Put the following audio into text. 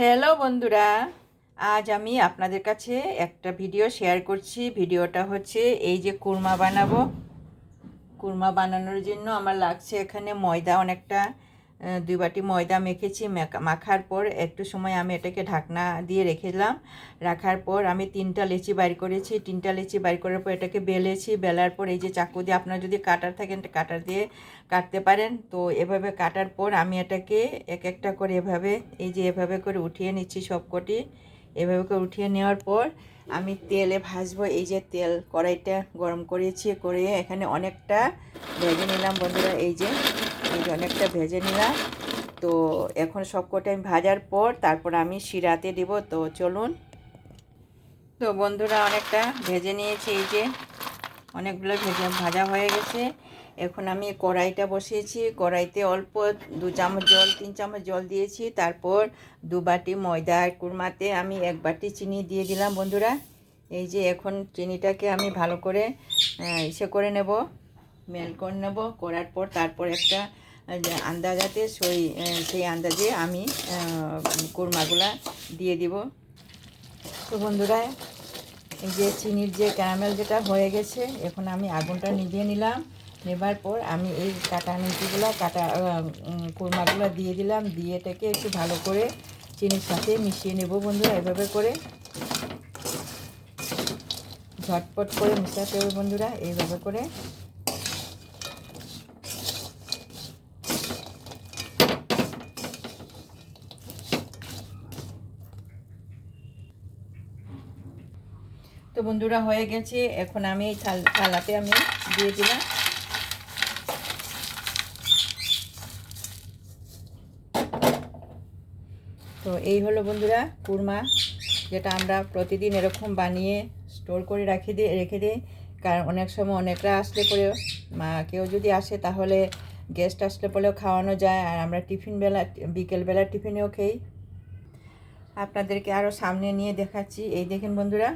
Hello বন্ধুরা, আজ আমি আপনাদের কাছে একটা ভিডিও শেয়ার করছি। ভিডিওটা হচ্ছে এই যে কুরমা বানাবো। কুরমা বানানোর জন্য আমার লাগছে এখানে ময়দা অনেকটা, 2 বাটি ময়দা মেখেছি। মাখার পর একটু সময় আমি এটাকে ঢাকনা দিয়ে রেখেছিলাম। রাখার পর আমি 3টা লেচি বাইর করেছি। 3টা লেচি বাইর করার পর এটাকে বেলেছি। বেলার পর এই যে চাকু দিয়ে, আপনারা যদি কাটার থাকেন কাটার দিয়ে কাটতে পারেন। তো এভাবে কাটার পর আমি এটাকে এক একটা করে এভাবে এভাবে করে উঠিয়ে নিচ্ছি সবকটি। এভাবে করে উঠিয়ে নেওয়ার পর আমি তেলে ভাজবো। এই যে তেল কড়াইটা গরম করেছি, করে এখানে অনেকটা ভেজে নিলাম বন্ধুরা। এই যে অনেকটা ভেজে নিলাম। তো এখন সবকটা আমি ভাজার পর তারপর আমি শিরাতে দিব। তো চলুন। তো বন্ধুরা অনেকটা ভেজে নিয়েছি। এই যে অনেকগুলো ভাজা হয়ে গেছে। এখন আমি কড়াইটা বসিয়েছি। কড়াইতে অল্প 2 চামচ জল, 3 চামচ জল দিয়েছি। তারপর 2 বাটি ময়দা, কুরমাতে আমি 1 বাটি চিনি দিয়ে দিলাম বন্ধুরা। এই যে এখন চিনিটাকে আমি ভালো করে করে নেব, মেল্ট করে নেব। করার পর তারপর একটা আন্দাজাতে সেই আন্দাজে আমি কুরমাগুলা দিয়ে দিব। তো বন্ধুরা এই যে চিনির যে ক্যারামেল যেটা হয়ে গেছে, এখন আমি আগুনটা নিভিয়ে নিলাম। নেবার পর আমি এই কুরমাগুলো দিয়ে দিলাম। দিয়ে এটাকে একটু ভালো করে চিনির সাথে মিশিয়ে নেব বন্ধুরা। এভাবে করে ঝটপট করে মিশাতে হবে বন্ধুরা, এইভাবে করে। তো বন্ধুরা হয়ে গেছে। এখন আমি এই থালাতে আমি দিয়ে দিলাম। তো এই হলো বন্ধুরা কুরমা, যেটা আমরা প্রতিদিন এরকম বানিয়ে স্টোর করে রেখে দিই। কারণ অনেক সময় অনেকরা আসলে পরেও কেউ যদি আসে তাহলে গেস্ট আসলে পরেও খাওয়ানো যায়। আর আমরা বিকেলবেলা টিফিনেও খেই। আপনাদেরকে আরও সামনে নিয়ে দেখাচ্ছি। এই দেখেন বন্ধুরা,